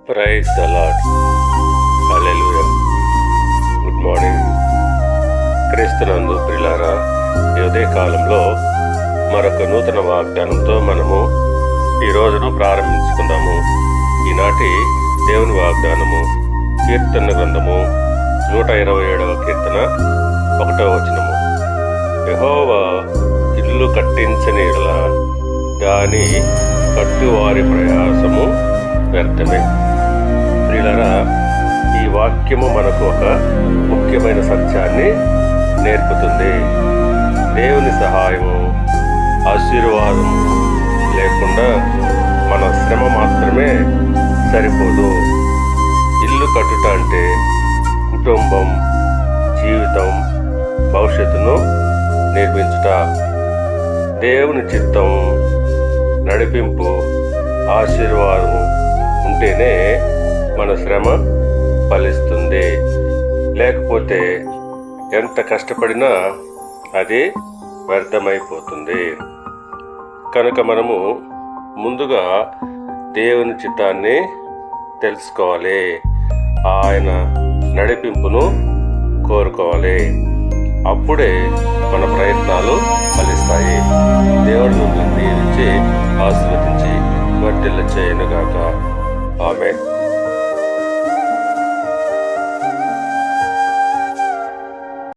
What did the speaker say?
Praise the Lord. Hallelujah. Good morning క్రీస్తునందు ప్రియులారా. ఈ ఉదయ కాలంలో మరొక నూతన వాగ్దానంతో మనము ఈ రోజును ప్రారంభించుకుందాము. ఈనాటి దేవుని వాగ్దానము కీర్తన గ్రంథము 127వ కీర్తన 1వ వచనము. యెహోవా ఇల్లు కట్టించని యెడల దాని కట్టువారి ప్రయాసము వ్యర్థమే. ప్రియులారా, ఈ వాక్యము మనకు ఒక ముఖ్యమైన సత్యాన్ని నేర్పుతుంది. దేవుని సహాయము, ఆశీర్వాదము లేకుండా మన శ్రమ మాత్రమే సరిపోదు. ఇల్లు కట్టుట అంటే కుటుంబం, జీవితం, భవిష్యత్తును నిర్మించుట. దేవుని చిత్తం, నడిపింపు, ఆశీర్వాదము ఉంటేనే మన శ్రమ ఫలిస్తుంది. లేకపోతే ఎంత కష్టపడినా అది వ్యర్థమైపోతుంది. కనుక మనము ముందుగా దేవుని చిత్తాన్ని తెలుసుకోవాలి, ఆయన నడిపింపును కోరుకోవాలి. అప్పుడే మన ప్రయత్నాలు ఫలిస్తాయి. దేవుడు మిమ్మల్ని దీవించి ఆశీర్వదించి వర్ధిల్ల చేయనుగాక. ఆమేన్.